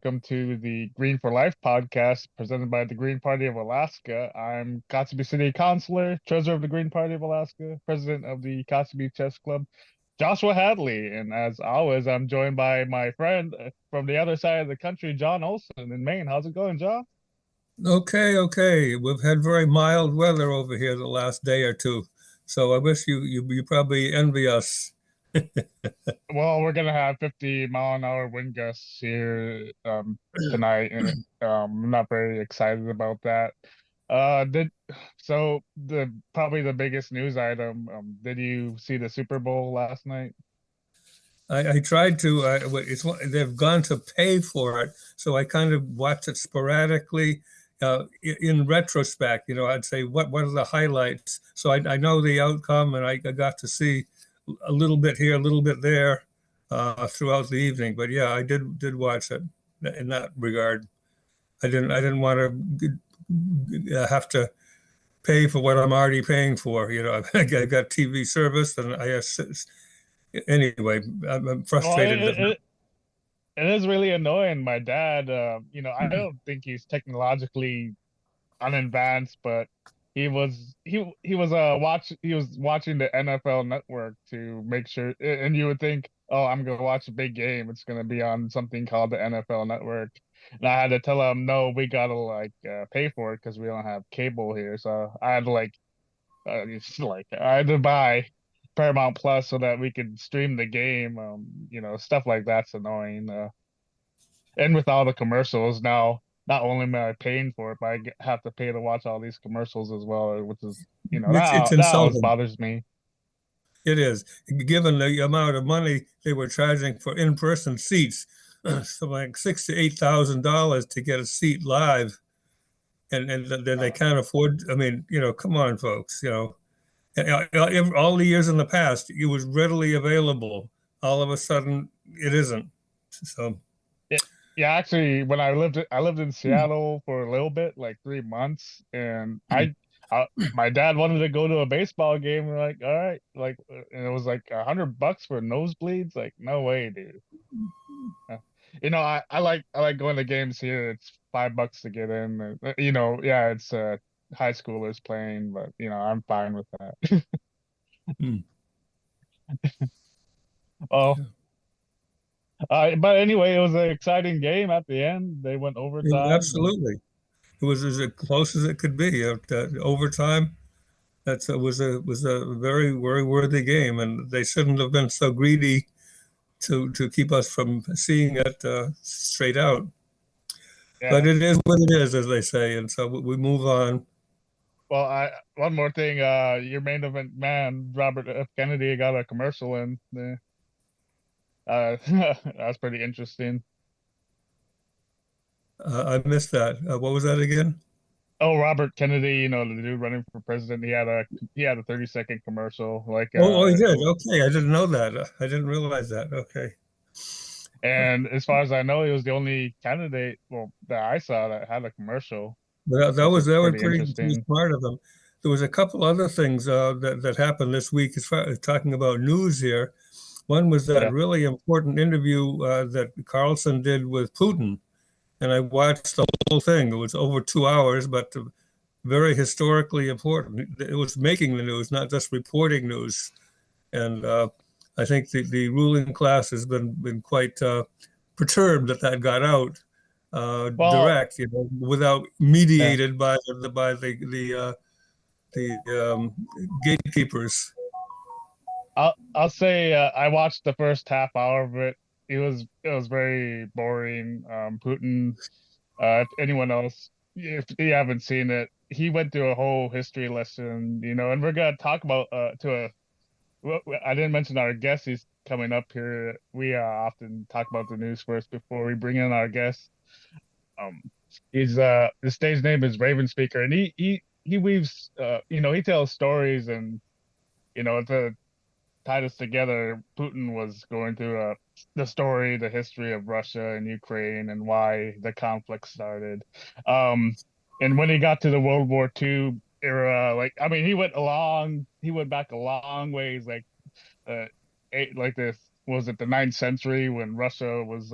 welcome to the Green for Life podcast presented by the Green Party of Alaska. I'm Kotzebue City Councilor, Treasurer of the Green Party of Alaska, President of the Kotzebue Chess Club, Joshua Hadley. And as always, I'm joined by my friend from the other side of the country, John Olson in Maine. How's it going, John? Okay. We've had very mild weather over here the last day or two, so I wish you probably envy us. Well, we're gonna have 50-mile-an-hour wind gusts here tonight, and I'm not very excited about that. Did so the probably the biggest news item. Did you see the Super Bowl last night? I tried to. They've gone to pay for it, so I kind of watch it sporadically. In retrospect, I'd say what are the highlights? So I know the outcome, and I got to see a little bit here, a little bit there, throughout the evening. But yeah, I did watch it in that regard. I didn't want to have to pay for what I'm already paying for. I got TV service, and anyway, I'm Well, frustrated that. it is really annoying. My dad, I don't think he's technologically unadvanced, but he was watching the NFL Network to make sure, and you would think, oh, I'm gonna watch a big game. It's gonna be on something called the NFL Network, and I had to tell him, no, we gotta pay for it because we don't have cable here. So I had to I had to buy Paramount Plus so that we could stream the game. Stuff like that's annoying. And with all the commercials now, not only am I paying for it, but have to pay to watch all these commercials as well, which is, It's that always insulting. bothers me. It is, given the amount of money they were charging for in-person seats, so like $6,000 to $8,000 to get a seat live, and then they Uh, can't afford. I mean, come on, folks. All the years in the past, it was readily available. All of a sudden, it isn't. So, it, yeah, actually, when I lived in Seattle for a little bit, like 3 months, and my dad wanted to go to a baseball game. We're like, all right, and it was like $100 for nosebleeds. Like, no way, dude. Uh, I like going to games here. It's $5 to get in. Yeah, it's high schoolers playing, but I'm fine with that. hmm. Oh, but anyway, it was an exciting game at the end. They went overtime, and Absolutely, it was as close as it could be. Overtime. Was a very very worthy game, and they shouldn't have been so greedy to keep us from seeing it straight out. But yeah. it is what it is, as they say, and so we move on. Well, I one more thing. Your main event man, Robert F. Kennedy, got a commercial in there. That's pretty interesting. I missed that. What was that again? Oh, Robert Kennedy, the dude running for president, he had a 30-second commercial, Oh, he did. Okay, I didn't know that. I didn't realize that. Okay. and as far as I know, he was the only candidate, well, that I saw that had a commercial, But that which was is that was pretty pretty interesting. smart of them. There was a couple other things that happened this week as far as talking about news here. One was that Yeah. really important interview that Carlson did with Putin, and I watched the whole thing. It was over 2 hours, but very historically important. It was making the news, not just reporting news. And I think the ruling class has been quite perturbed that that got out Well, direct, without yeah. mediated by the gatekeepers. I'll say I watched the first half hour of it. It was very boring. Putin, if anyone else, if you haven't seen it, he went through a whole history lesson, and we're gonna talk about well, I didn't mention our guest. He's coming up here. We often talk about the news first before we bring in our guest. Um, his stage name is Raven Speaker, and he weaves, he tells stories, and to tie this together, Putin was going through the story, the history of Russia and Ukraine, and why the conflict started. Um, and when he got to the World War II era, I mean, he went back a long ways, uh, like this, was it the ninth century when Russia was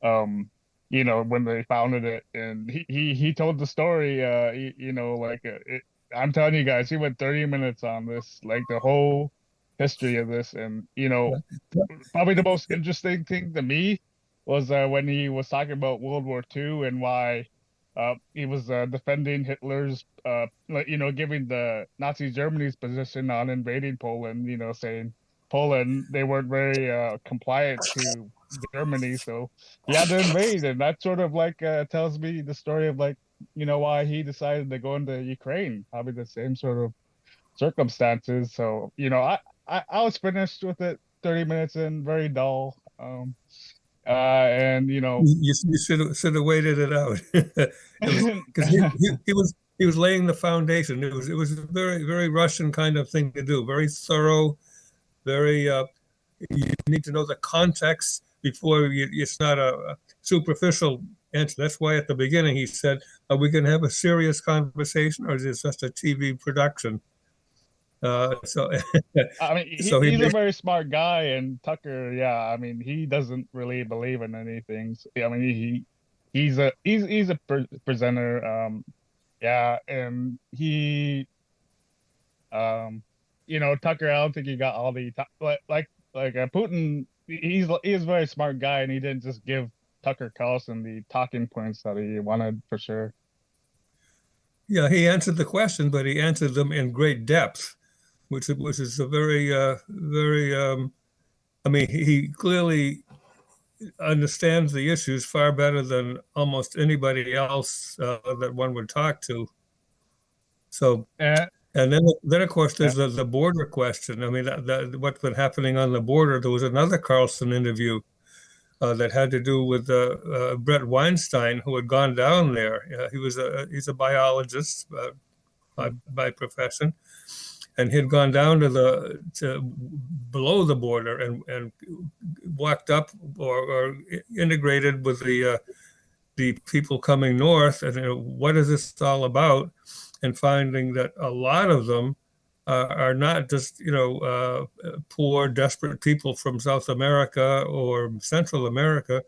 um when they founded it, and he told the story. I'm telling you guys, he went 30 minutes on this, like the whole history of this, and Yeah. probably the most interesting thing to me was when he was talking about World War II and why he was defending Hitler's, giving the Nazi Germany's position on invading Poland, saying Poland, they weren't very compliant to Germany, so he had to invade, and that sort of like tells me the story of like, why he decided to go into Ukraine, probably the same sort of circumstances. So, I was finished with it 30 minutes in, very dull. And You should have waited it out. It was because he was laying the foundation. It was a very very Russian kind of thing to do. Very thorough. Very you need to know the context before it's not a superficial answer. That's why at the beginning he said, "Are we going to have a serious conversation, or is this just a TV production?" So I mean, so he he's a made, very smart guy, and Tucker, yeah, I mean, he doesn't really believe in anything. So, I mean, he's a presenter, yeah, and Tucker, I don't think he got all the Putin. He's a very smart guy, and he didn't just give Tucker Carlson the talking points that he wanted for sure. yeah, he answered the question, but he answered them in great depth, which is a very very. I mean, he clearly understands the issues far better than almost anybody else that one would talk to. So, And and then of course, yeah, there's the border question. I mean, what's been happening on the border. There was another Carlson interview that had to do with Brett Weinstein, who had gone down there. He's a biologist by profession, and he'd gone down to below the border and walked up or integrated with the people coming north, and what is this all about? And finding that a lot of them are not just poor, desperate people from South America or Central America.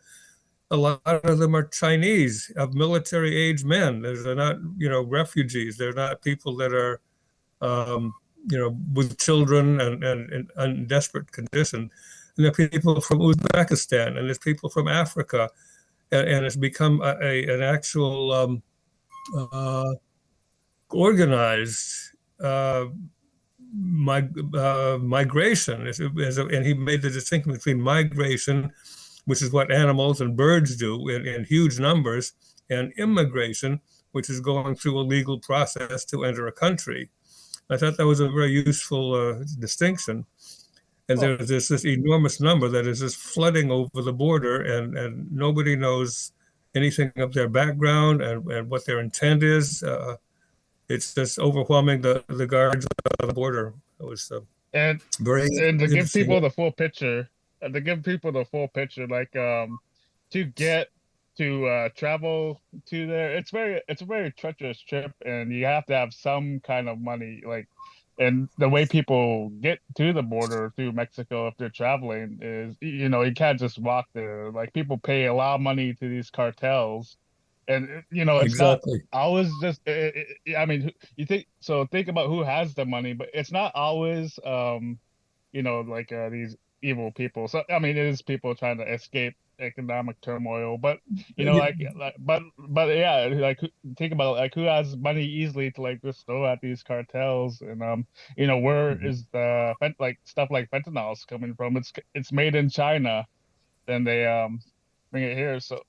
A lot of them are Chinese, of military age men. They're not refugees. They're not people that are with children and desperate condition. And there are people from Uzbekistan, and there's people from Africa, and it's become an actual uh, organized migration. And he made the distinction between migration, which is what animals and birds do in huge numbers, and immigration, which is going through a legal process to enter a country. I thought that was a very useful distinction. And well, there's this enormous number that is just flooding over the border, and nobody knows anything of their background and what their intent is. It's just overwhelming the guards of the border. It was and very and to give interesting. people the full picture, like to get to travel to there, it's a very treacherous trip, and you have to have some kind of money, like, and the way people get to the border through Mexico if they're traveling is, you can't just walk there. Like, people pay a lot of money to these cartels, and it's not Exactly. always just I mean, you think about who has the money, but it's not always like these evil people. So I mean, it is people trying to escape economic turmoil, but Yeah. but yeah, like, think about, like, who has money easily to, like, just throw at these cartels, and where Mhm. is the like stuff like fentanyl's coming from? It's made in China, then they bring it here. So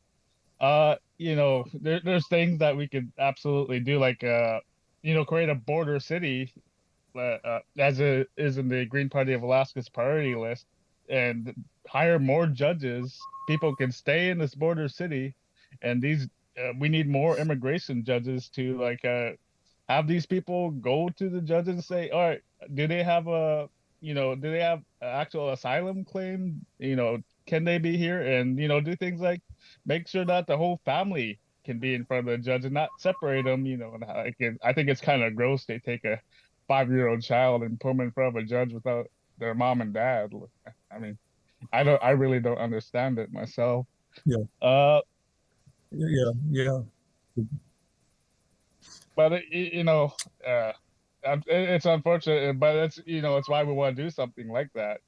there's things that we could absolutely do, like create a border city, as it is in the Green Party of Alaska's priority list, and hire more judges. People can stay in this border city, and we need more immigration judges to, like, have these people go to the judges and say, all right, do they have do they have an actual asylum claim? Can they be here? And do things like make sure that the whole family can be in front of the judge and not separate them. I think it's kind of gross they take a 5-year-old child and put them in front of a judge without their mom and dad. I mean, I really don't understand it myself. Yeah. Uh, Yeah, yeah. But uh, it's unfortunate, but it's why we want to do something like that,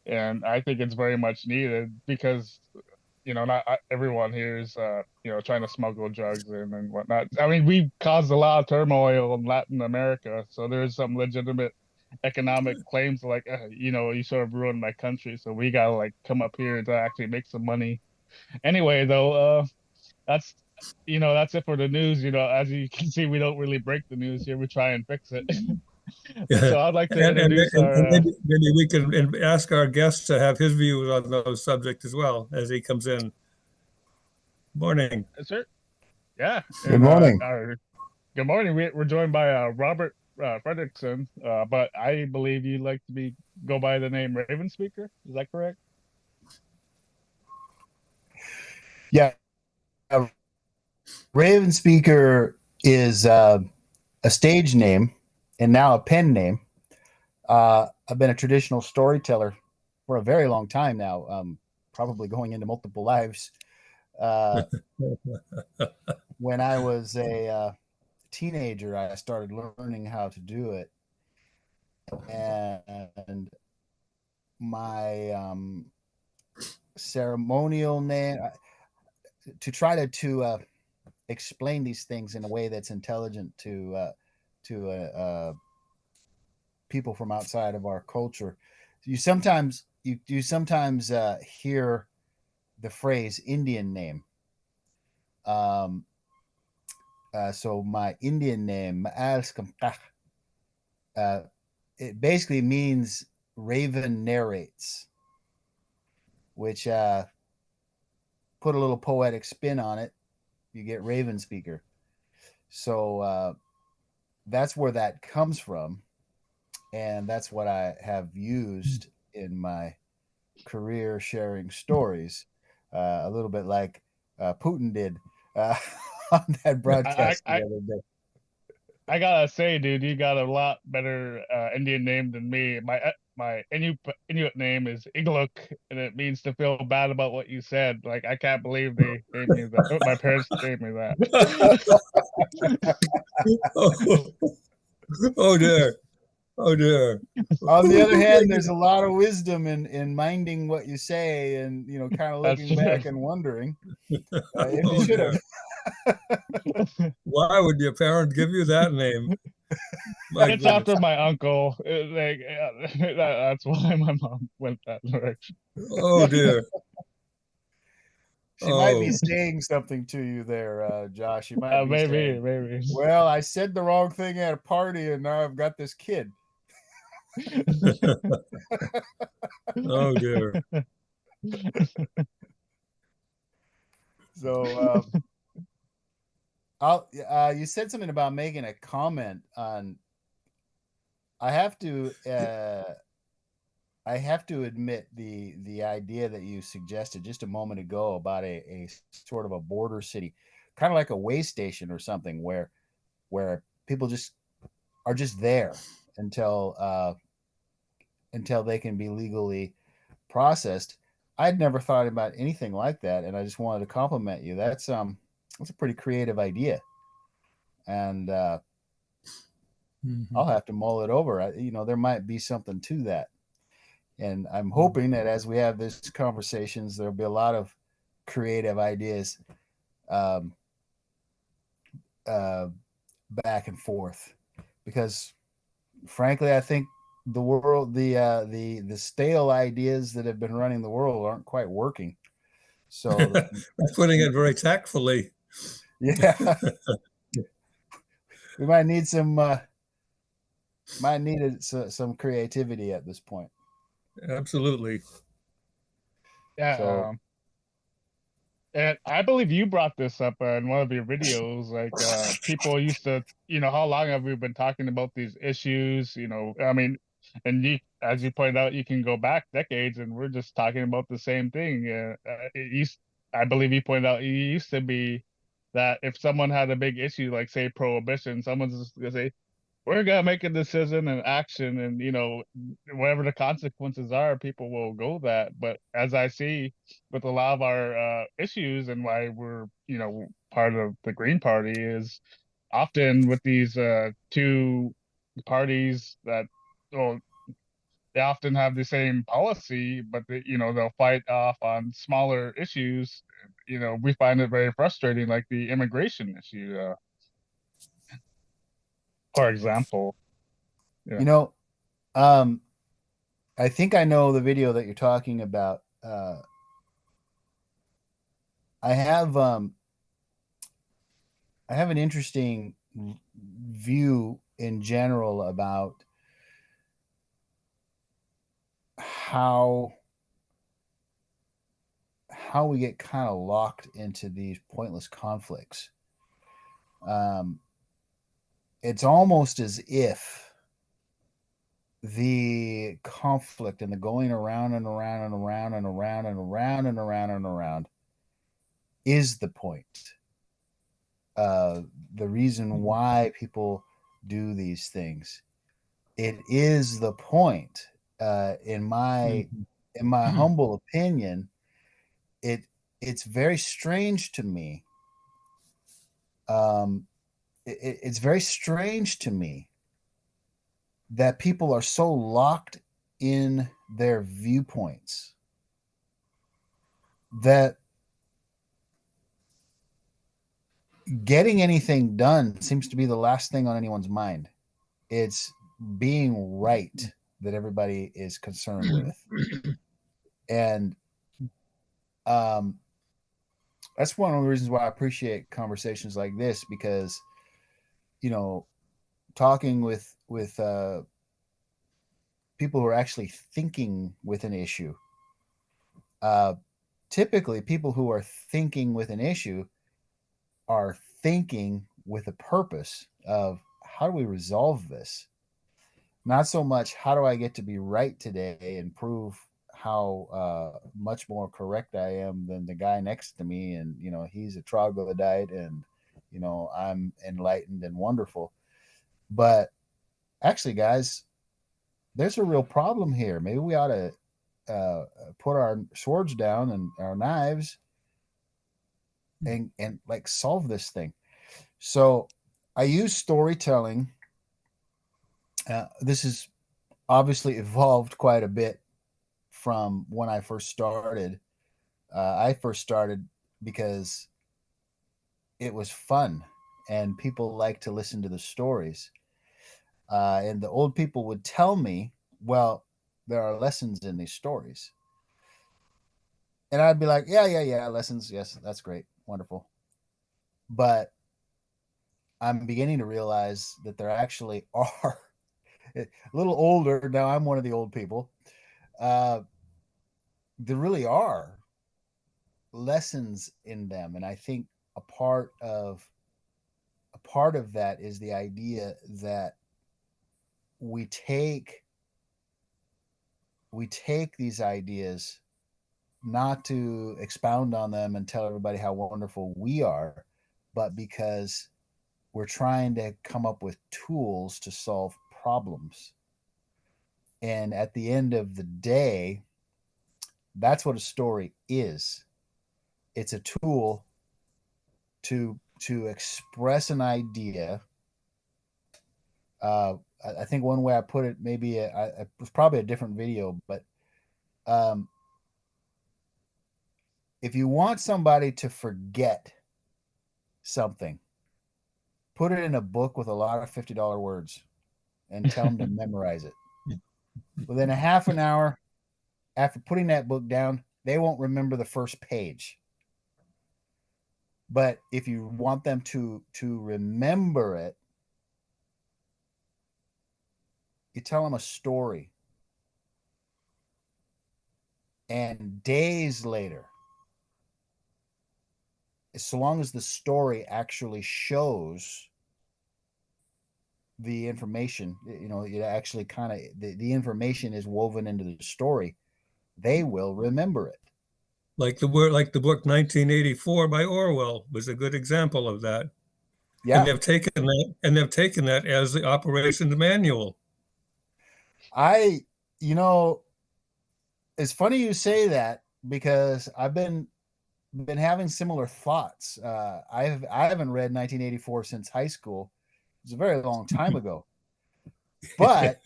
and I think it's very much needed because not everyone here is trying to smuggle drugs in and whatnot. I mean, we caused a lot of turmoil in Latin America, so there's some legitimate economic claims like you sort of ruined my country, so we gotta like come up here to actually make some money. Anyway, though, that's that's it for the news. As you can see, we don't really break the news here. We try and fix it. Yeah. So I'd like to And, introduce and our maybe we can ask our guest to have his views on those subjects as well as he comes in. Morning. sir. Yeah, Good and morning. our good morning. We're joined by Robert Fredrickson, but I believe you like to be go by the name Raven Speaker. Is that correct? Yeah, Raven Speaker is a stage name and now a pen name. I've been a traditional storyteller for a very long time now, probably going into multiple lives. Uh, when I was a teenager, I started learning how to do it, and my ceremonial name to try to explain these things in a way that's intelligent to people from outside of our culture. You sometimes hear the phrase Indian name. Um, so my Indian name, uh, it basically means Raven narrates, which put a little poetic spin on it. You get Raven Speaker. So that's where that comes from, and that's what I have used in my career sharing stories, a little bit like Putin did uh, on that I, broadcast the I other day. I gotta say, dude, you got a lot better Indian name than me. My Inuit name is Igluk, and it means to feel bad about what you said. Like I can't believe they named me that. My parents named me that. Oh, oh dear. Oh dear. On the other hand, there's a lot of wisdom in minding what you say, and kind of That's looking true. back and wondering if you Oh should have. dear. Why would your parents give you that name? My It's goodness. after my uncle. Like that's why my mom went that direction. Oh dear. She might be Oh. saying something to you there, Josh. She might be Maybe, saying, maybe. "Well, I said the wrong thing at a party, and now I've got this kid." Oh dear. So, you said something about making a comment on. I have to. I have to admit the idea that you suggested just a moment ago about a sort of a border city, kind of like a way station or something, where people just are just there until until they can be legally processed. I'd never thought about anything like that, and I just wanted to compliment you. That's a pretty creative idea, and Mhm. I'll have to mull it over. There might be something to that, and I'm hoping that as we have these conversations, there'll be a lot of creative ideas um, uh, back and forth, because frankly, I think the stale ideas that have been running the world aren't quite working. So Putting it very tactfully. yeah, we might need some creativity at this point. Absolutely. Yeah, So and I believe you brought this up in one of your videos. Like, people used to, how long have we been talking about these issues? I mean, and as you pointed out, you can go back decades, and we're just talking about the same thing. I believe you pointed out, it used to be that if someone had a big issue, like say prohibition, someone's just gonna say, we're gonna make a decision and action, and whatever the consequences are, people will go that. But as I see with a lot of our issues, and why we're part of the Green Party, is often with these two parties that, well, they often have the same policy, but they'll fight off on smaller issues. We find it very frustrating, like the immigration issue, for example. Yeah. You know, um, I think I know the video that you're talking about. I have I have an interesting view in general about how we get kind of locked into these pointless conflicts. Um, it's almost as if the conflict and the going around and around and around and around and around and around and around is the point. The reason why people do these things. It is the point. In my humble opinion, it's very strange to me. It's very strange to me that people are so locked in their viewpoints that getting anything done seems to be the last thing on anyone's mind. It's being right that everybody is concerned with. And that's one of the reasons why I appreciate conversations like this, because talking with people who are actually thinking with an issue. Typically, people who are thinking with an issue are thinking with a purpose of, how do we resolve this? Not so much, how do I get to be right today and prove how much more correct I am than the guy next to me, and he's a troglodyte, and I'm enlightened and wonderful. But actually, guys, there's a real problem here. Maybe we ought to put our swords down and our knives and like solve this thing. So I use storytelling. This has obviously evolved quite a bit from when I first started. I first started because it was fun and people like to listen to the stories. And the old people would tell me, well, there are lessons in these stories. And I'd be like, yeah, lessons. Yes, that's great. Wonderful. But I'm beginning to realize that there actually are a little older. Now I'm one of the old people. There really are lessons in them. And I think a part of that is the idea that we take these ideas not to expound on them and tell everybody how wonderful we are, but because we're trying to come up with tools to solve problems. And at the end of the day, that's what a story is. It's a tool to express an idea. I think one way I put it, maybe it was probably a different video, but if you want somebody to forget something, put it in a book with a lot of $50 words and tell them to memorize it. Within a half an hour after putting that book down, they won't remember the first page. But if you want them to remember it, you tell them a story. And days later, so long as the story actually shows the information, it actually kind of, the information is woven into the story, they will remember it. Like the book 1984 by Orwell was a good example of that. Yeah. And they've taken that as the operations manual. I, you know, it's funny you say that because I've been having similar thoughts. I haven't read 1984 since high school. It's a very long time ago. But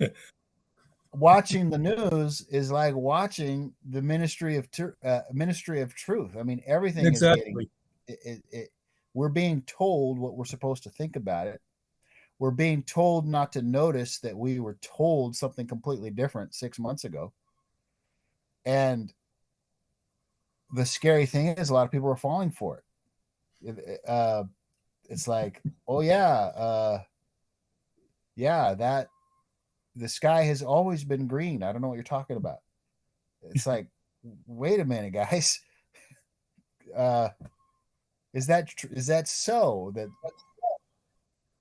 watching the news is like watching the Ministry of Truth. I mean, everything is getting Exactly. it. We're being told what we're supposed to think about it. We're being told not to notice that we were told something completely different 6 months ago. And the scary thing is, a lot of people are falling for it. It's like, oh yeah, that the sky has always been green. I don't know what you're talking about. It's like, wait a minute, guys. Uh, is that so? That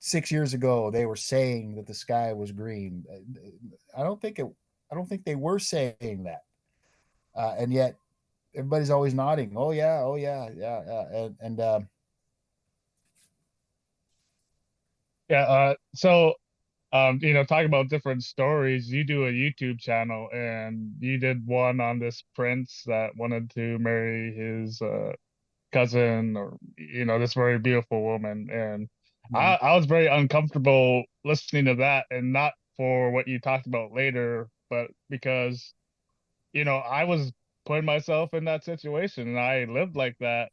6 years ago they were saying that the sky was green. I don't think it. I don't think they were saying that. And yet everybody's always nodding. Oh yeah, yeah, yeah. And Yeah. Talking about different stories, you do a YouTube channel, and you did one on this prince that wanted to marry his cousin, or this very beautiful woman. And Mhm. I was very uncomfortable listening to that, and not for what you talked about later, but because I was putting myself in that situation, and I lived like that.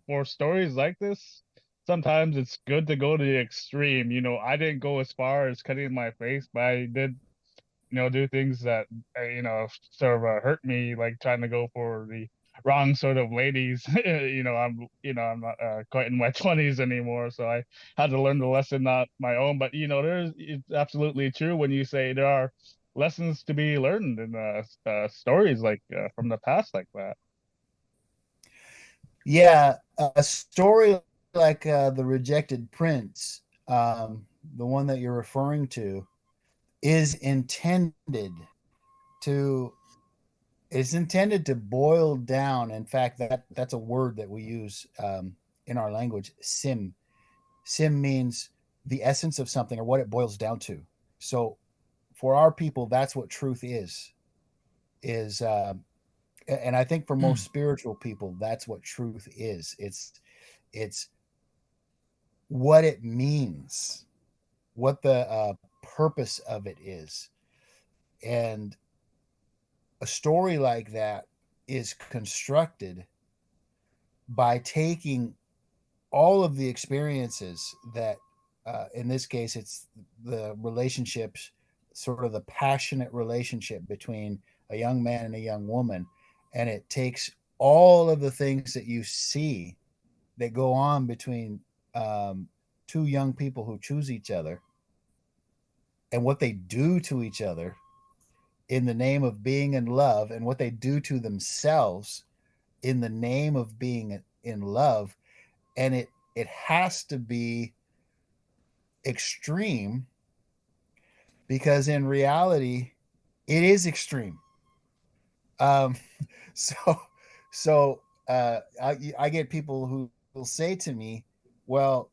For stories like this, sometimes it's good to go to the extreme. I didn't go as far as cutting my face, but I did, do things that, sort of hurt me, like trying to go for the wrong sort of ladies. I'm not quite in my 20s anymore, so I had to learn the lesson, not my own. But it's absolutely true when you say there are lessons to be learned in stories like from the past like that. Yeah, a story like the Rejected Prince, the one that you're referring to, is intended to boil down. In fact, that's a word that we use in our language. Sim means the essence of something or what it boils down to. So for our people, that's what truth is and I think for most spiritual people, that's what truth is. It's what it means, what the purpose of it is. And a story like that is constructed by taking all of the experiences that, in this case, it's the relationships, sort of the passionate relationship between a young man and a young woman. And it takes all of the things that you see that go on between um, two young people who choose each other and what they do to each other in the name of being in love, and what they do to themselves in the name of being in love. And it has to be extreme, because in reality it is extreme. um so I get people who will say to me, well,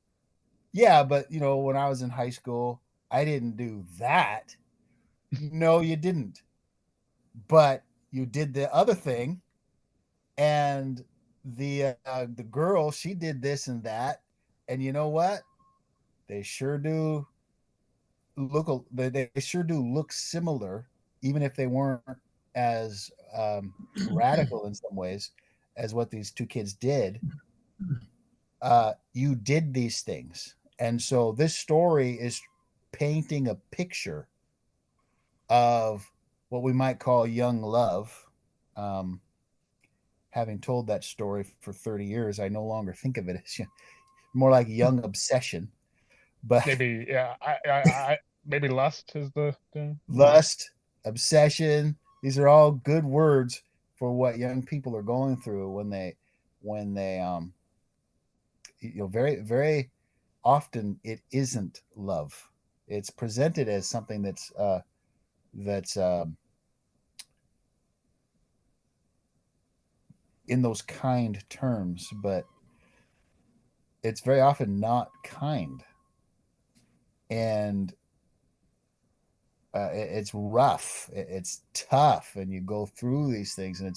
yeah, but when I was in high school I didn't do that. No, you didn't, but you did the other thing. And the girl, she did this and that. And you know what, they sure do they sure do look similar, even if they weren't as radical in some ways as what these two kids did. You did these things, and so this story is painting a picture of what we might call young love. um, Having told that story for 30 years, I no longer think of it as more like young obsession. But Maybe, yeah, I maybe lust is the term. lust, obsession, these are all good words for what young people are going through when they very very often it isn't love. It's presented as something that's in those kind terms, but it's very often not kind, and it's rough, it's tough, and you go through these things, and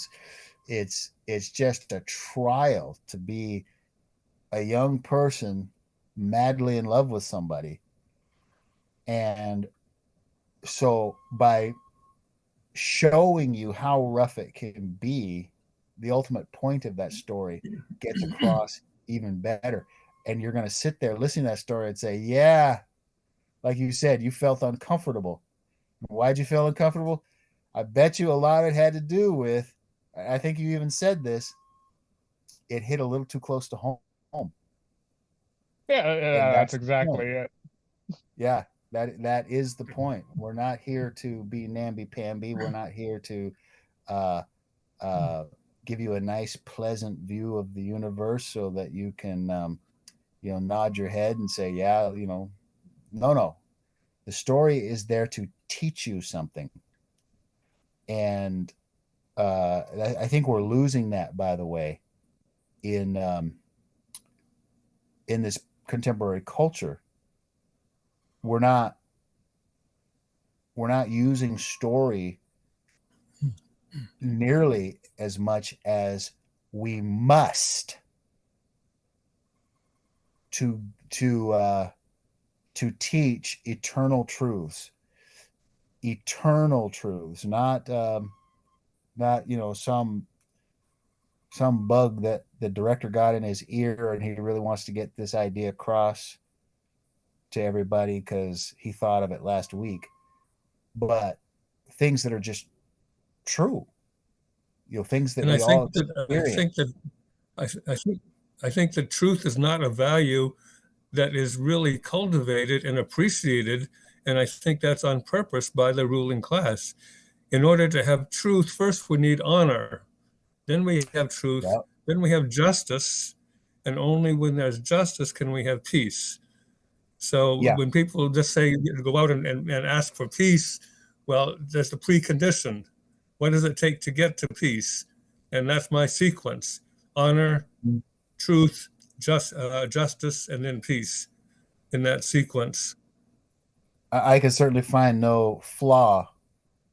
it's just a trial to be a young person madly in love with somebody. And so by showing you how rough it can be, the ultimate point of that story gets across even better. And you're going to sit there listening to that story and say, yeah, like you said, you felt uncomfortable. Why'd you feel uncomfortable? I bet you a lot of it had to do with, I think you even said this, it hit a little too close to home. Yeah, And that's that's the exactly point. it. Yeah, that is the point. We're not here to be namby-pamby. We're not here to uh, uh, give you a nice, pleasant view of the universe so that you can, nod your head and say, yeah, no, no. The story is there to teach you something. And I think we're losing that, by the way, in in this contemporary culture. We're not we're not using story nearly as much as we must to to uh, to teach eternal truths, not some bug that the director got in his ear and he really wants to get this idea across to everybody because he thought of it last week, but things that are just true, things that And I we think all that experience. I think that truth is not a value that is really cultivated and appreciated, and I think that's on purpose by the ruling class. In order to have truth, first we need honor, then we have truth, Yeah, then we have justice, and only when there's justice can we have peace. So yeah. when people just say go out and ask for peace, well, there's the precondition. What does it take to get to peace? And that's my sequence: honor, truth, justice, and then peace in that sequence. I can certainly find no flaw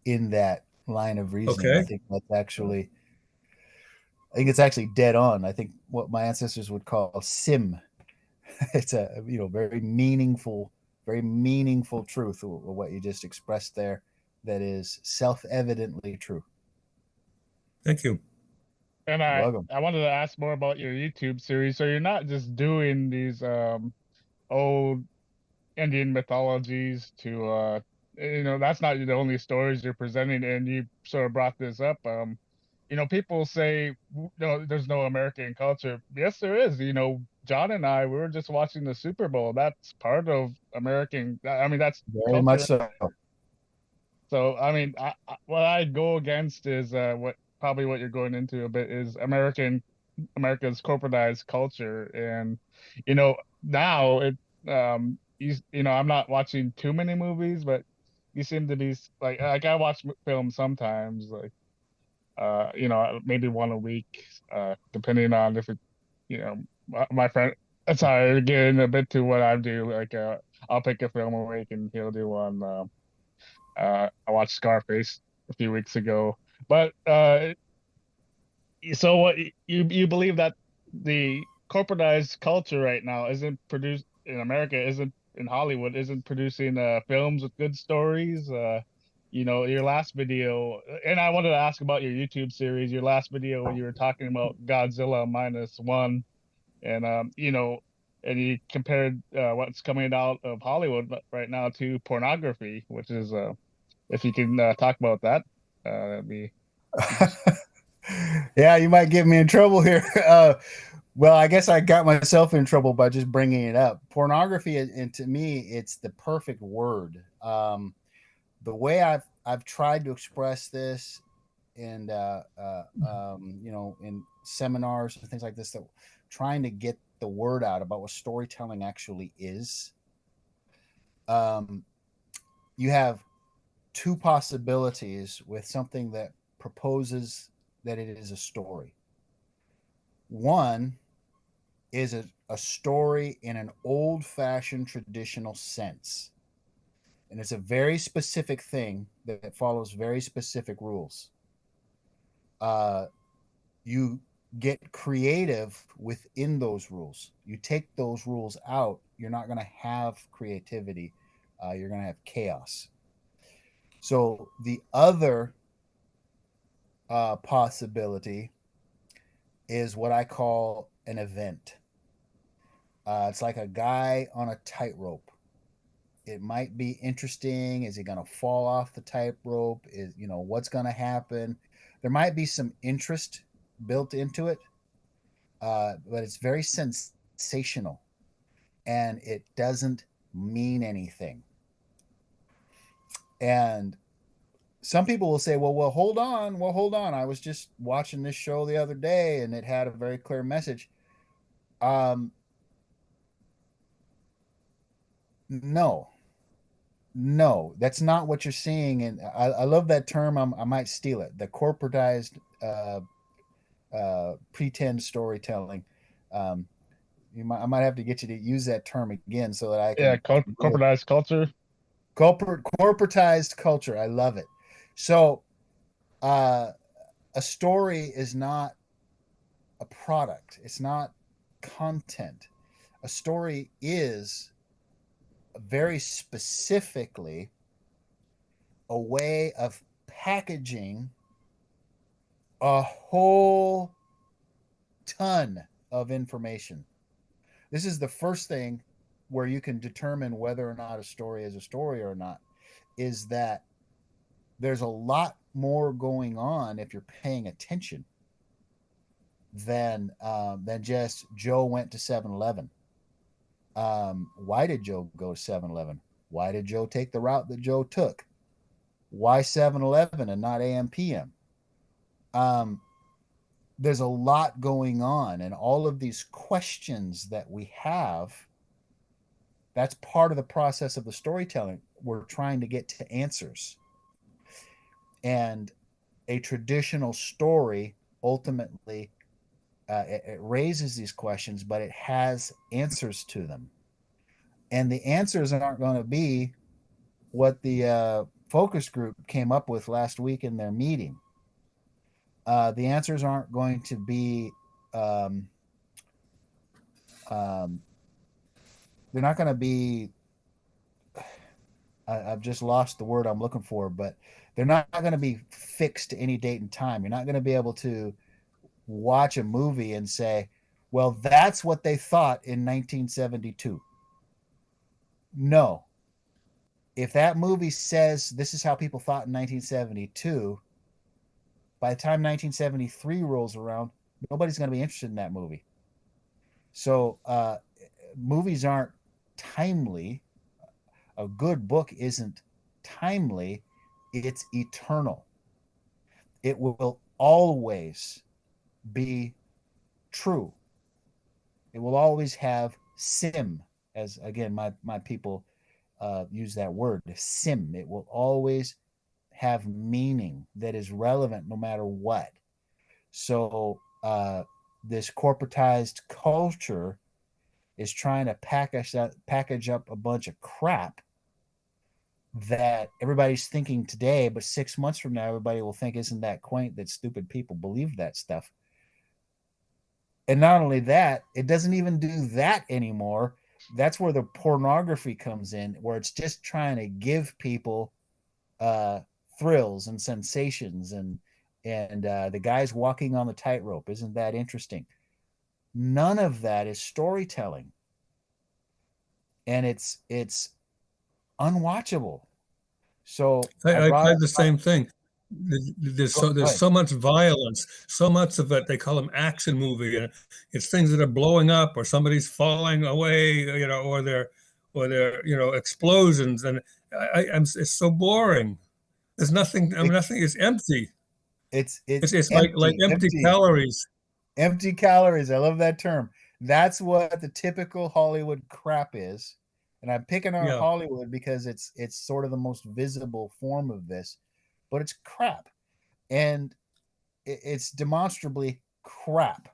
in that line of reasoning. Okay. I think it's actually dead on. I think what my ancestors would call sim. It's a very meaningful truth, or what you just expressed there, that is self-evidently true. Thank you. And You're I welcome. I wanted to ask more about your YouTube series. So you're not just doing these old Indian mythologies to that's not the only stories you're presenting, and you sort of brought this up. People say no, there's no American culture. Yes, there is. John and I, we were just watching the Super Bowl. That's part of American. I mean, that's Very much culture. so. So I mean, what I go against is what you're going into a bit is America's corporatized culture, and now I'm not watching too many movies, but you seem to be like I watch films sometimes, like maybe one a week, depending on if it you know my friend. That's how I get in a bit to what I do. Like I'll pick a film a week, and he'll do one. I watched Scarface a few weeks ago, but so what you believe that the corporatized culture right now isn't produced in America, isn't in Hollywood, isn't producing films with good stories. Your last video, and I wanted to ask about your YouTube series. Your last video, you were talking about Godzilla minus one, and and you compared what's coming out of Hollywood right now to pornography, which is if you can talk about that, that'd be interesting. Yeah, you might get me in trouble here. Well, I guess I got myself in trouble by just bringing it up. Pornography, and to me, it's the perfect word. The way I've tried to express this, and in seminars and things like this, that trying to get the word out about what storytelling actually is. Um, you have two possibilities with something that proposes that it is a story. One is a story in an old-fashioned traditional sense. And it's a very specific thing that follows very specific rules. You get creative within those rules. You take those rules out, you're not going to have creativity. You're going to have chaos. So the other possibility is what I call an event. It's like a guy on a tightrope. It might be interesting. Is he going to fall off the tightrope? Is, you know, what's going to happen? There might be some interest built into it, but it's very sensational, and it doesn't mean anything. And some people will say, well, hold on. Well, hold on. I was just watching this show the other day, and it had a very clear message. No, no, that's not what you're seeing. And I love that term. I might steal it. The corporatized pretend storytelling. Um, I might have to get you to use that term again so that I Yeah, can. corporatized culture. Corporatized culture. I love it. So, a story is not a product. It's not content. A story is very specifically a way of packaging a whole ton of information. This is the first thing where you can determine whether or not a story is a story or not, is that there's a lot more going on if you're paying attention than just Joe went to 7-Eleven. Why did Joe go to 7-Eleven? Why did Joe take the route that Joe took? Why 7-Eleven and not AM PM? There's a lot going on, and all of these questions that we have, that's part of the process of the storytelling. We're trying to get to answers. And a traditional story ultimately it raises these questions, but it has answers to them. And the answers aren't going to be what the focus group came up with last week in their meeting. The answers aren't going to be they're not going to be I've just lost the word I'm looking for, but they're not going to be fixed to any date and time. You're not going to be able to watch a movie and say, well, that's what they thought in 1972. No. If that movie says this is how people thought in 1972, by the time 1973 rolls around, nobody's going to be interested in that movie. So movies aren't timely. A good book isn't timely, it's eternal. It will always be true. It will always have sim, as again my people use that word, sim. It will always have meaning that is relevant no matter what. So this corporatized culture is trying to package up a bunch of crap that everybody's thinking today, but 6 months from now, everybody will think, isn't that quaint that stupid people believe that stuff? And not only that, it doesn't even do that anymore. That's where the pornography comes in, where it's just trying to give people thrills and sensations and the guys walking on the tightrope. Isn't that interesting? None of that is storytelling, and it's unwatchable. So I I brought find the same thing. There's so much violence, so much of it. They call them action movie, and it's things that are blowing up, or somebody's falling away, or they're explosions, and it's so boring. There's nothing. I mean, nothing is empty. It's It's like empty, empty empty, calories. empty calories. I love that term. That's what the typical Hollywood crap is. And I'm picking on Yeah. Hollywood because it's sort of the most visible form of this, but it's crap. And it's demonstrably crap.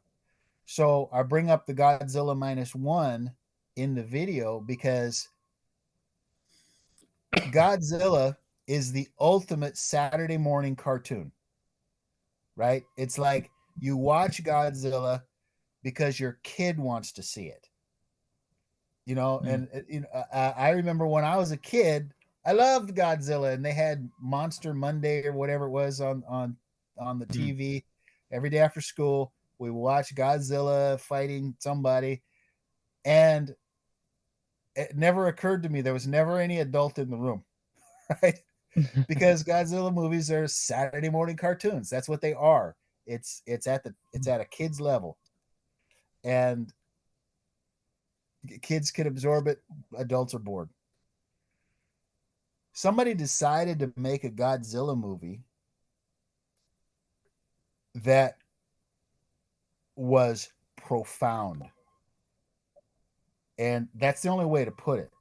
So I bring up the Godzilla -1 in the video because Godzilla is the ultimate Saturday morning cartoon, right? It's like you watch Godzilla because your kid wants to see it, you know. Mm. And I remember when I was a kid, I loved Godzilla, and they had Monster Monday or whatever it was on the Mm. TV every day after school. We watched Godzilla fighting somebody, and it never occurred to me there was never any adult in the room, right? Because Godzilla movies are Saturday morning cartoons. That's what they are. It's at a kid's level, and kids can absorb it. Adults are bored. Somebody decided to make a Godzilla movie that was profound, and that's the only way to put it.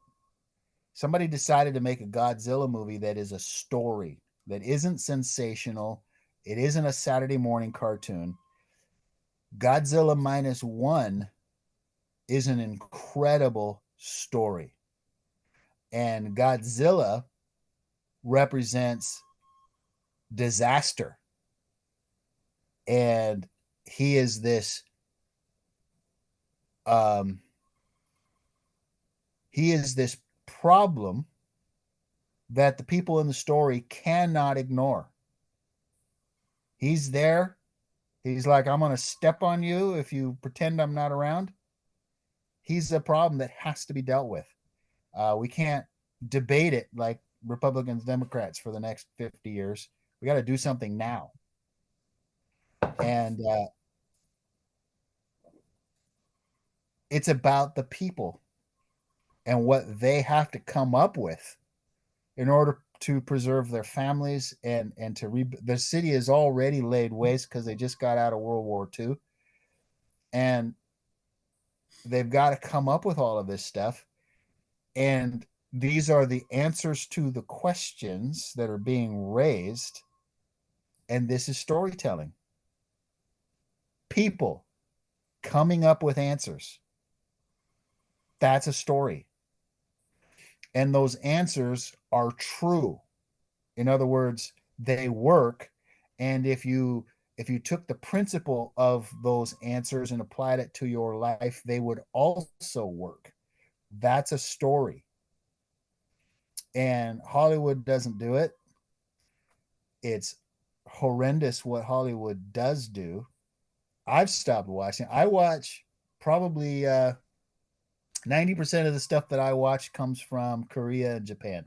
Somebody decided to make a Godzilla movie that is a story, that isn't sensational. It isn't a Saturday morning cartoon. Godzilla -1 is an incredible story. And Godzilla represents disaster. And he is this um he is this problem that the people in the story cannot ignore. He's there. He's like, I'm going to step on you if you pretend I'm not around. He's a problem that has to be dealt with. We can't debate it like Republicans, Democrats for the next 50 years. We got to do something now. And it's about the people and what they have to come up with in order to preserve their families and to the city is already laid waste because they just got out of World War II, and they've got to come up with all of this stuff. And these are the answers to the questions that are being raised. And this is storytelling. People coming up with answers. That's a story. And those answers are true. In other words, they work. And if you took the principle of those answers and applied it to your life, they would also work. That's a story. And Hollywood doesn't do it. It's horrendous what Hollywood does do. I've stopped watching. I watch probably 90% of the stuff that I watch comes from Korea and Japan.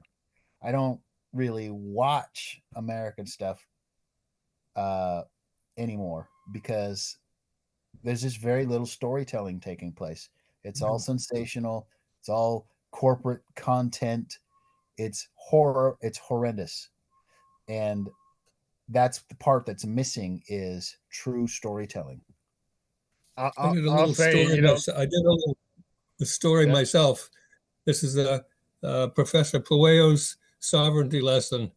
I don't really watch American stuff uh, anymore because there's just very little storytelling taking place. It's all sensational. It's all corporate content. It's horror. It's horrendous. And that's the part that's missing is true storytelling. I did a I'll little say, story myself. I did a little story yeah. myself. This is Professor Pueyo's sovereignty lesson.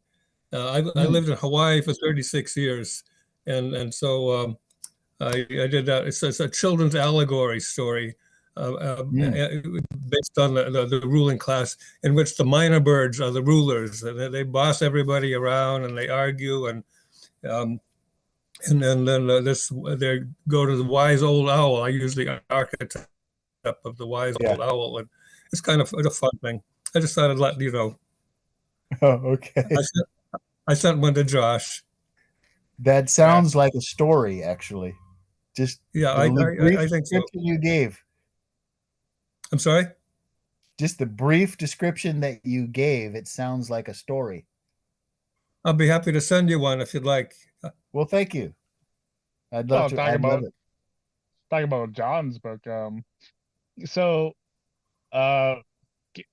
I lived in Hawaii for 36 years, and so I did that. It's a children's allegory story based on the ruling class, in which the minor birds are the rulers, and they boss everybody around, and they argue, um, and then they go to the wise old owl. I use the archetype of the wise Yeah. old owl, and it's kind of a fun thing. I just thought I'd let you know. Oh, okay. I sent one to Josh. That sounds like a story, actually. Just Yeah, the brief I think so. description you gave. I'm sorry? Just the brief description that you gave, it sounds like a story. I'll be happy to send you one if you'd like. Well, thank you. I'd love No, to. I'd love it. talking about John's book. So uh,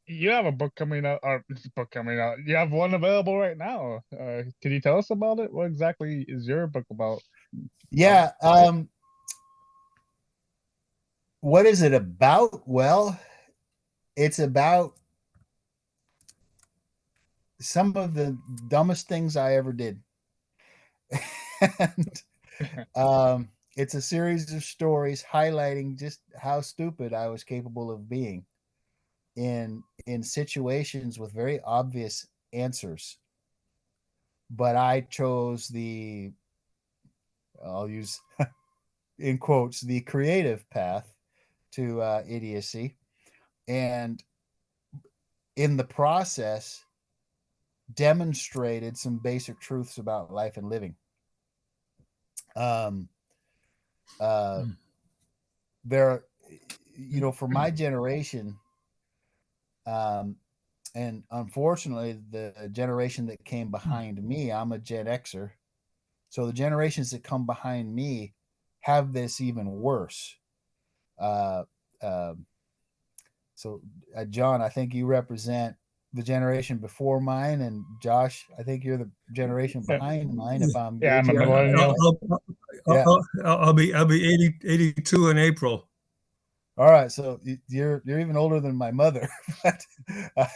you have a book coming out, or book coming out. You have one available right now. Can you tell us about it? What exactly is your book about? Yeah. What is it about? Well, it's about some of the dumbest things I ever did. And it's a series of stories highlighting just how stupid I was capable of being in situations with very obvious answers. But I chose the, I'll use in quotes, the creative path to idiocy, and in the process demonstrated some basic truths about life and living. Um, uh, there, for my generation, um, and unfortunately, the generation that came behind me, I'm a Gen Xer. So the generations that come behind me have this even worse. Uh, uh, John, I think you represent the generation before mine, and Josh, I think you're the generation Yeah, behind mine. If I'm yeah, I'm a Yeah, gauging that millennial. right, yeah. I'll be 82 in April. All right, so you're even older than my mother, but uh,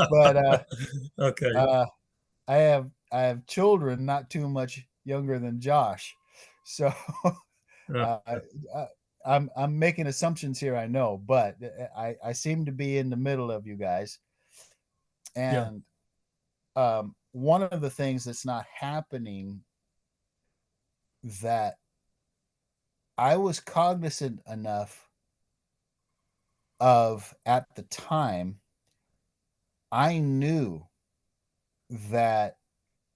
but Okay. uh, I have children not too much younger than Josh, so Uh, uh, I'm making assumptions here. I know, but I seem to be in the middle of you guys, yeah. and one of the things that's not happening that I was cognizant enough of at the time, I knew that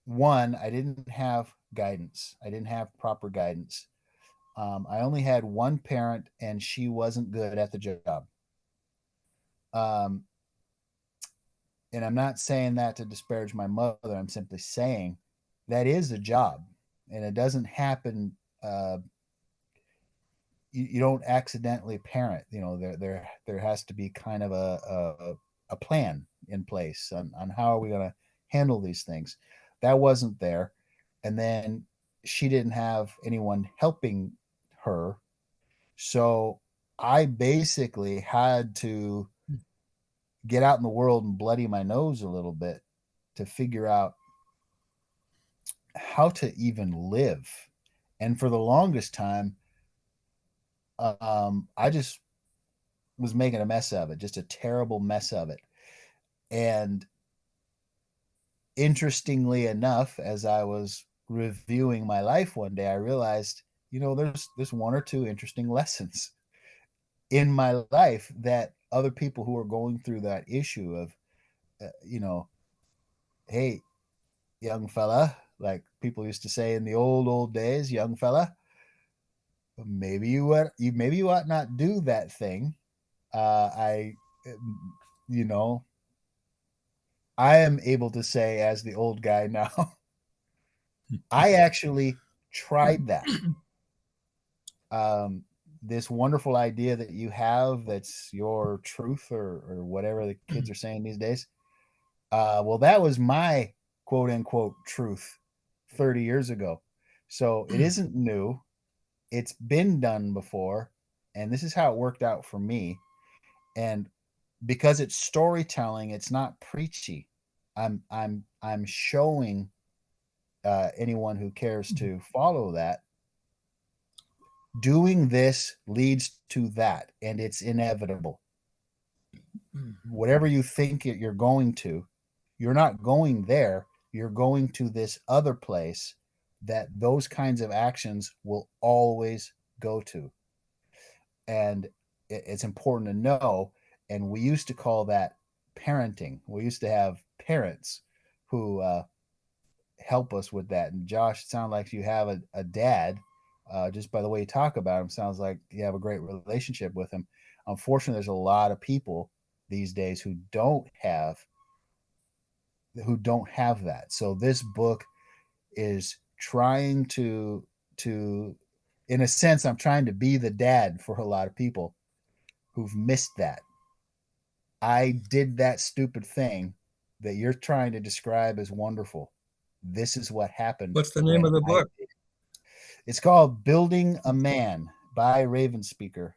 one, I didn't have guidance. I didn't have proper guidance. I only had one parent, and she wasn't good at the job. Um, and I'm not saying that to disparage my mother. I'm simply saying that is a job, and it doesn't happen. You don't accidentally parent. There has to be kind of a plan in place on how are we going to handle these things. That wasn't there, and then she didn't have anyone helping her, so I basically had to get out in the world and bloody my nose a little bit to figure out how to even live. And for the longest time, I just was making a mess of it, just a terrible mess of it. And interestingly enough, as I was reviewing my life one day, I realized, there's one or two interesting lessons in my life that other people who are going through that issue of, uh, you know, hey, young fella, like people used to say in the old days, young fella, maybe you ought not do that thing. I, you know, I am able to say as the old guy now, I actually tried that. Um, this wonderful idea that you have that's your truth, or whatever the kids are saying these days. Well, that was my quote unquote truth 30 years ago. So it isn't new. It's been done before. And this is how it worked out for me. And because it's storytelling, it's not preachy. I'm showing anyone who cares to follow that, doing this leads to that, and it's inevitable. Whatever you think you're going to, you're not going there. You're going to this other place that those kinds of actions will always go to. And it's important to know. And we used to call that parenting. We used to have parents who help us with that. And Josh, it sounds like you have a dad. Just by the way you talk about him, sounds like you have a great relationship with him. Unfortunately, there's a lot of people these days who don't have that. So this book is trying to in a sense, I'm trying to be the dad for a lot of people who've missed that. I did that stupid thing that you're trying to describe as wonderful. This is what happened What's the name when of the I book? did. It's called Building a Man by Raven Speaker.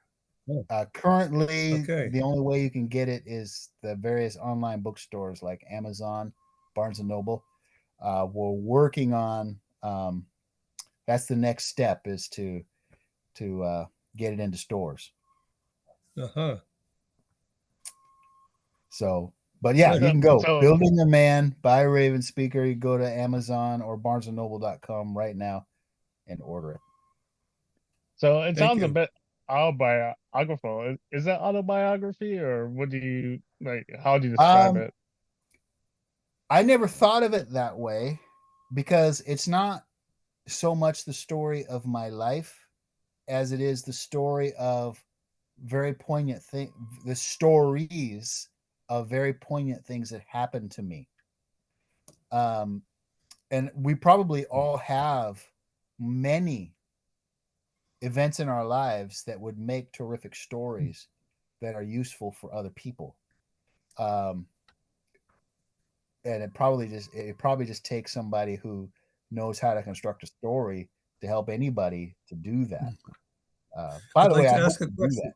Oh, Currently, okay. the only way you can get it is the various online bookstores like Amazon, Barnes and Noble. We're working on that's the next step, is to get it into stores. Uh-huh. So, but yeah, you Good. can go So Building a Man by Raven Speaker. You go to Amazon or barnesandnoble.com right now and order it. so it Thank sounds a you. bit autobiographical. Is that autobiography, or what do you like? How do you describe Um, it? I never thought of it that way because it's not so much the story of my life as it is the story of very poignant thing the stories of very poignant things that happened to me. Um, and we probably all have many events in our lives that would make terrific stories that are useful for other people. Um, and it probably just takes somebody who knows how to construct a story to help anybody to do that. By I'd the way, like to I hope ask a to do question. that.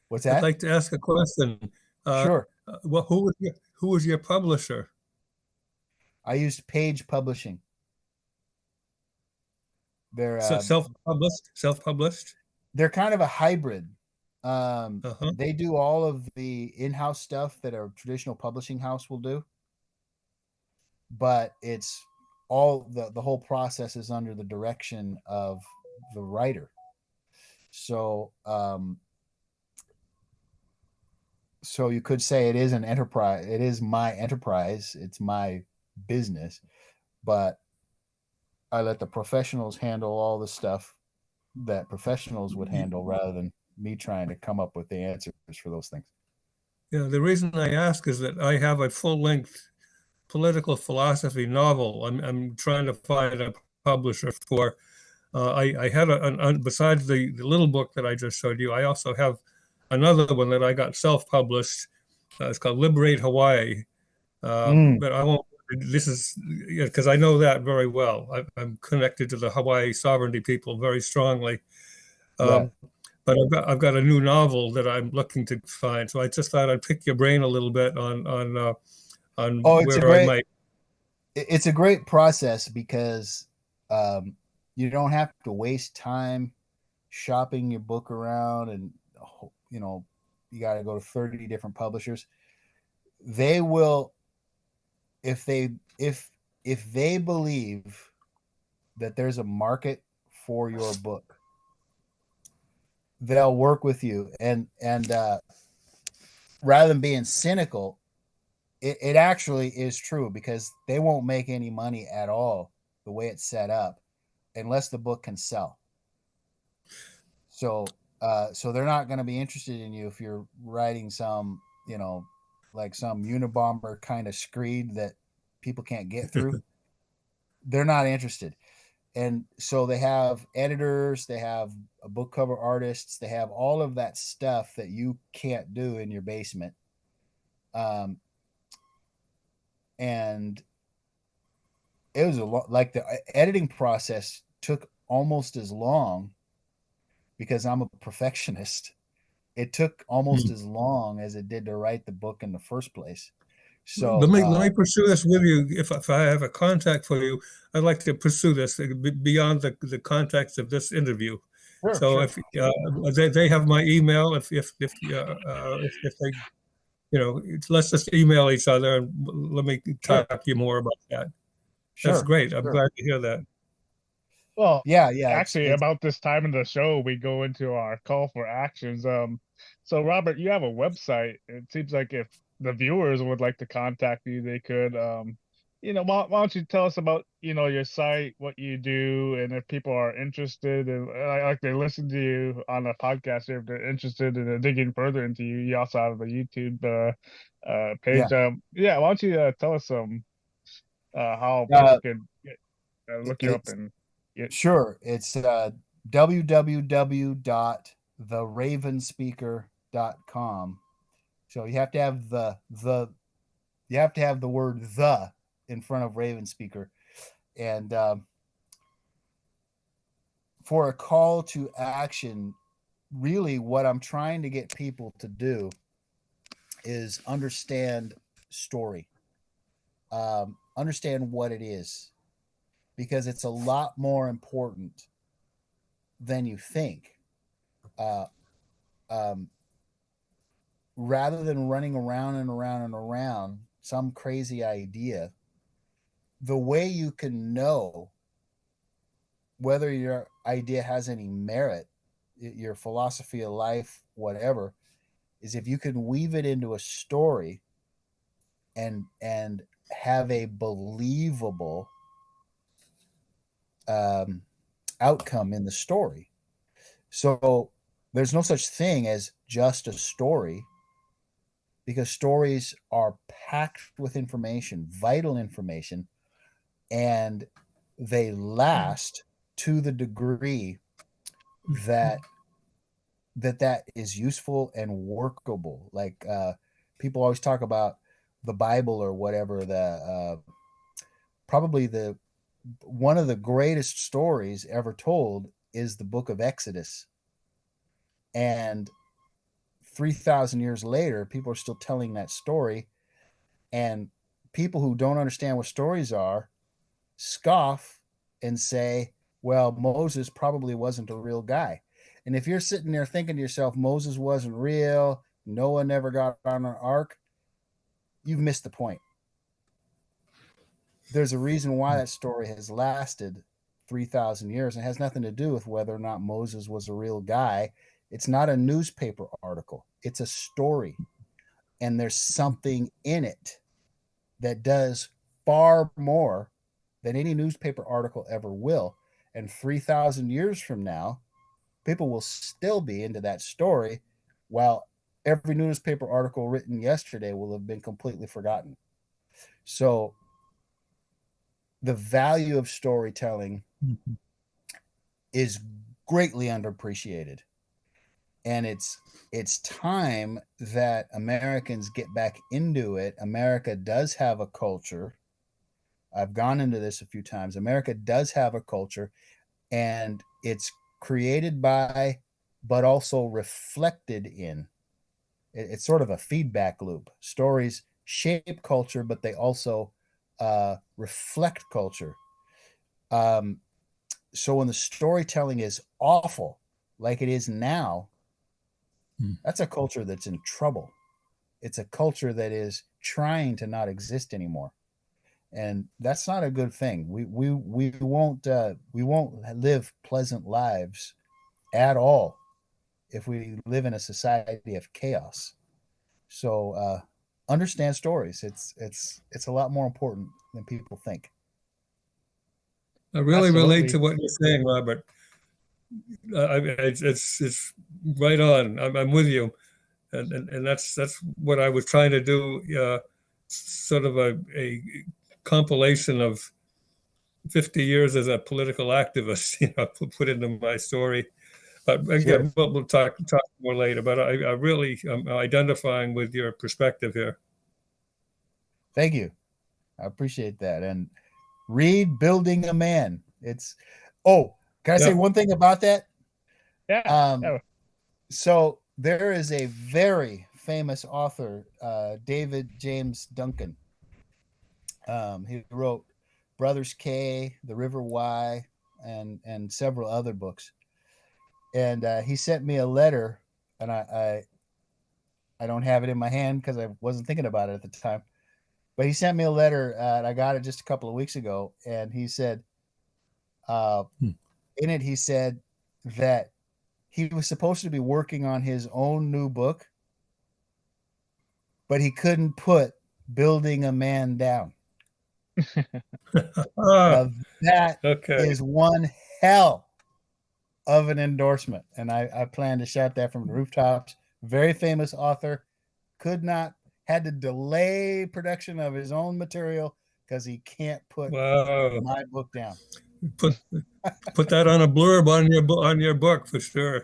What's I'd that? like to ask a question. Uh, Sure. well, who was your publisher? I used Page Publishing. They're So self-published? Self-published? they're kind of a hybrid. Uh-huh. They do all of the in-house stuff that a traditional publishing house will do, but it's all the whole process is under the direction of the writer. So so you could say it is an enterprise. It is my enterprise. It's my business, but I let the professionals handle all the stuff that professionals would handle rather than me trying to come up with the answers for those things. Yeah, the reason I ask is that I have a full-length political philosophy novel. I'm trying to find a publisher for. I had besides the little book that I just showed you, I also have another one that I got self-published. It's called Liberate Hawaii. Mm, But I won't. This is because I know that very well. I'm connected to the Hawaii sovereignty people very strongly. right. Um, but I've got a new novel that I'm looking to find. So I just thought I'd pick your brain a little bit on Oh, where I might. it's a great process because um, you don't have to waste time shopping your book around, and you know you got to go to 30 different publishers. They will, if they if they believe that there's a market for your book, they'll work with you. And rather than being cynical, it actually is true because they won't make any money at all the way it's set up unless the book can sell. So so they're not going to be interested in you if you're writing some, like some Unabomber kind of screed that people can't get through. They're not interested. And so they have editors, they have book cover artists, they have all of that stuff that you can't do in your basement. Um, and it was a lot, like the editing process took almost as long because I'm a perfectionist. It took almost as long as it did to write the book in the first place. Let So me let me pursue this with you. If I have a contact for you, I'd like to pursue this beyond the context of this interview. sure, So sure, if they have my email, if they let's just email each other and let me sure, talk to you more about that. That's sure, great. I'm sure. glad to hear that. Well, Yeah, yeah. actually, It's about this time in the show, we go into our call for actions. So Robert, you have a website. It seems like if the viewers would like to contact you, they could. Why don't you tell us about your site, what you do, and if people are interested and like they listen to you on a podcast, if they're interested in digging further into you, you also have a YouTube yeah. page. Yeah, why don't you tell us how people Uh, can look you up it's and get. Sure. It's www.theravenspeaker.com. So you have to have you have to have the word the in front of Raven Speaker. And for a call to action, really what I'm trying to get people to do is understand story, understand what it is. because it's a lot more important than you think. Uh, um, Rather than running around and around and around some crazy idea, the way you can know whether your idea has any merit, your philosophy of life, whatever, is if you can weave it into a story and have a believable um, outcome in the story. So there's no such thing as just a story, because stories are packed with information, vital information, and they last to the degree that that is useful and workable. Like people always talk about the Bible or whatever. The probably the one of the greatest stories ever told is the Book of Exodus, and 3,000 years later, people are still telling that story, and people who don't understand what stories are scoff and say, well, Moses probably wasn't a real guy. And if you're sitting there thinking to yourself, Moses wasn't real, Noah never got on an ark, you've missed the point. There's a reason why that story has lasted 3,000 years, and it has nothing to do with whether or not Moses was a real guy. It's not a newspaper article, it's a story. And there's something in it that does far more than any newspaper article ever will. And 3,000 years from now, people will still be into that story, while every newspaper article written yesterday will have been completely forgotten. So the value of storytelling is greatly underappreciated. And it's time that Americans get back into it. America does have a culture. I've gone into this a few times. America does have a culture, and it's created by, but also reflected in. It's sort of a feedback loop. Stories shape culture, but they also reflect culture. Um, so when the storytelling is awful, like it is now, that's a culture that's in trouble. It's a culture that is trying to not exist anymore, and that's not a good thing. We won't live pleasant lives at all if we live in a society of chaos. So understand stories. It's a lot more important than people think. I really relate to Absolutely. what you're saying, Robert. It's right on. I'm with you, and that's what I was trying to do. Sort of a compilation of 50 years as a political activist, put into my story. But Sure. again, we'll talk more later. But I really am identifying with your perspective here. Thank you. I appreciate that. And read Building a Man. It's oh, can I say Yeah. one thing about that? Yeah. Um, Yeah. so there is a very famous author, David James Duncan. He wrote Brothers K, The River Y, and several other books. And he sent me a letter, and I don't have it in my hand because I wasn't thinking about it at the time. But he sent me a letter, and I got it just a couple of weeks ago. And he said, uh, Hmm. in it, he said that he was supposed to be working on his own new book, but he couldn't put Building a Man down. Ah, Now, that okay. is one hell of an endorsement. And I plan to shout that from the rooftops. Very famous author, could not, had to delay production of his own material because he can't put Wow. my book down. Put put that on a blurb on your book for sure. On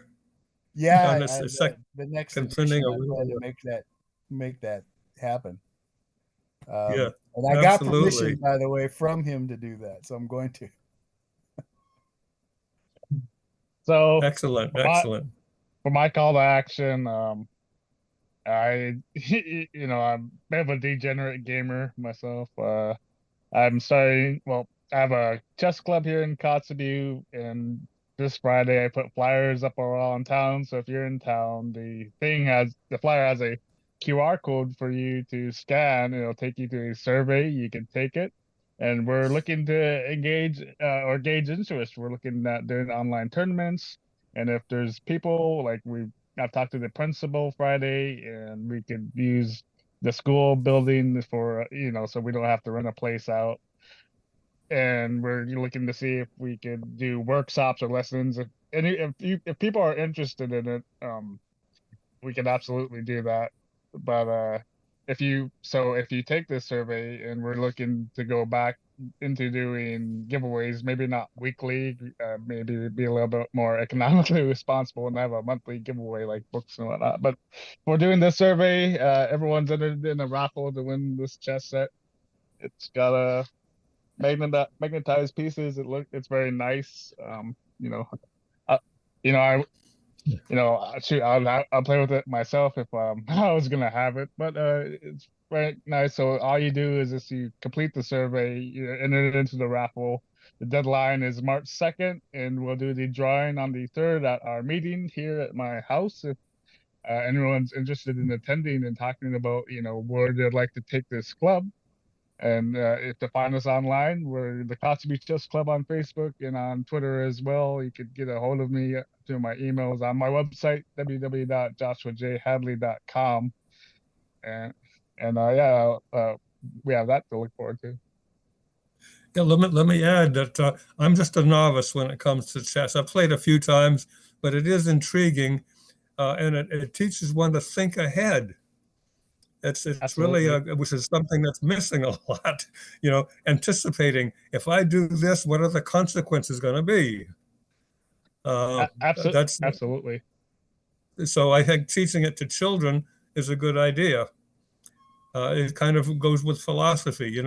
Yeah, this the, second the next printing edition, or I plan to whatever. make that happen. Yeah, And I got permission, absolutely. by the way, from him to do that, so I'm going to. So Excellent, for my excellent. for my call to action, I I'm a bit of a degenerate gamer myself. I'm starting, well, I have a chess club here in Kotzebue, and this Friday I put flyers up around town. So if you're in town, the flyer has a QR code for you to scan. It'll take you to a survey. You can take it, and we're looking to engage or gauge interest. We're looking at doing online tournaments, and if there's people like I've talked to the principal Friday, and we could use the school building for so we don't have to rent a place out, and we're looking to see if we could do workshops or lessons. If people are interested in it, we could absolutely do that. But if you take this survey, and we're looking to go back into doing giveaways, maybe not weekly, maybe be a little bit more economically responsible and have a monthly giveaway like books and whatnot. But we're doing this survey. Everyone's entered in a raffle to win this chess set. It's got a magnetized pieces. It's very nice. I, I shoot, I'll play with it myself if I was gonna have it. But it's very nice. So all you do is just you complete the survey, you enter it into the raffle. The deadline is March 2nd, and we'll do the drawing on the 3rd at our meeting here at my house. If anyone's interested in attending and talking about where they'd like to take this club. And if to find us online, we're the Kotzebue Chess Club on Facebook and on Twitter as well. You could get a hold of me through my emails on my website, www.joshuajhadley.com. And yeah, we have that to look forward to. Yeah, let me add that I'm just a novice when it comes to chess. I've played a few times, but it is intriguing, and it teaches one to think ahead. It's really Absolutely. which is something that's missing a lot. Anticipating, if I do this, what are the consequences going to be? That's Absolutely. So I think teaching it to children is a good idea. It kind of goes with philosophy.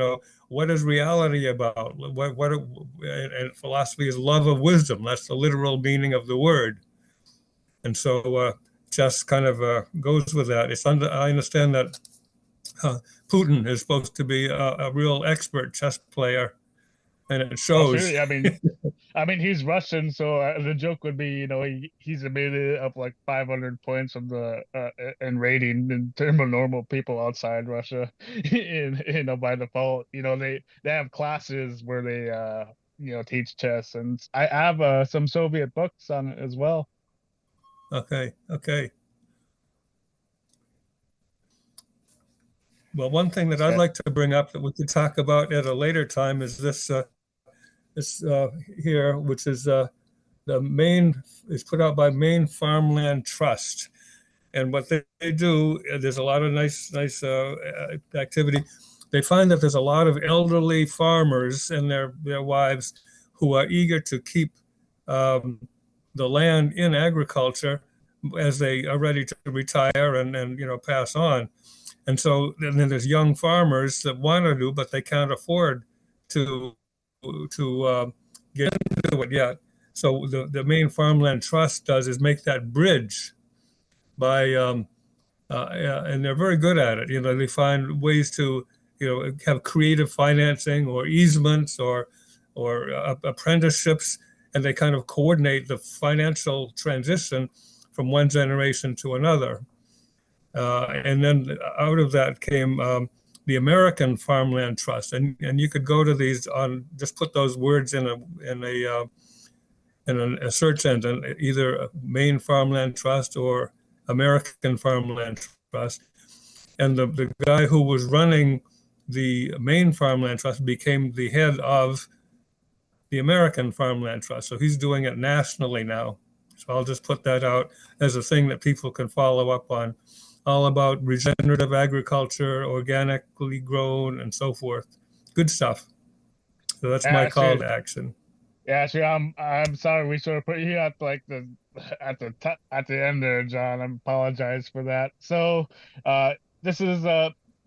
What is reality about? And philosophy is love of wisdom. That's the literal meaning of the word. And so chess kind of goes with that. I understand that Putin is supposed to be a real expert chess player, and it Oh, shows. sure. I mean, he's Russian, so the joke would be, he's made it up like 500 points from the in rating in terms of normal people outside Russia, by default. They have classes where they teach chess, and I have some Soviet books on it as well. Okay. Well, one thing that I'd Uh, like to bring up that we could talk about at a later time is this here, which is the Maine is put out by Maine Farmland Trust. And what they do, there's a lot of nice activity. They find that there's a lot of elderly farmers and their wives who are eager to keep um, the land in agriculture as they are ready to retire and pass on. And so then there's young farmers that want to do, but they can't afford to get into it yet. So the Maine Farmland Trust does is make that bridge by and they're very good at it. They find ways to have creative financing or easements or apprenticeships, and they kind of coordinate the financial transition from one generation to another. And then out of that came the American Farmland Trust, and you could go to these on just put those words in a search engine, either Maine Farmland Trust or American Farmland Trust. And the guy who was running the Maine Farmland Trust became the head of the American Farmland Trust. So he's doing it nationally now. So I'll just put that out as a thing that people can follow up on, all about regenerative agriculture, organically grown, and so forth. Good stuff. So that's my call Actually, to action. Yeah, actually, I'm sorry we sort of put you at like at the end there, John. I apologize for that. So, this is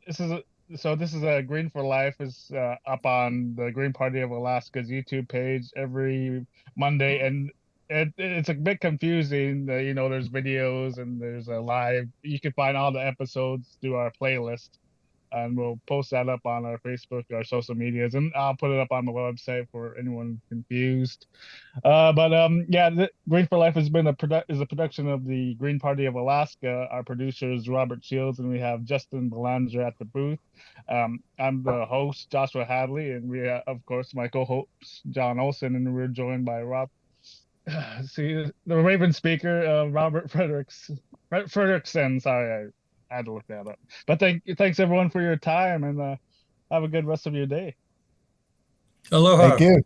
this is this is a Green for Life is up on the Green Party of Alaska's YouTube page every Monday, and it's a bit confusing. There's videos and there's a live. You can find all the episodes through our playlist. and we'll post that up on our Facebook, our social medias, and I'll put it up on the website for anyone confused. Yeah, Green for Life has been is a production of the Green Party of Alaska. Our producer is Robert Shields, and we have Justin Belanger at the booth. I'm the host, Joshua Hadley, and we of course my co-host John Olson, and we're joined by Rob. See the Raven speaker, Robert Frederickson. Sorry, I had to look that up. But thanks everyone for your time, and have a good rest of your day. Aloha. Thank you.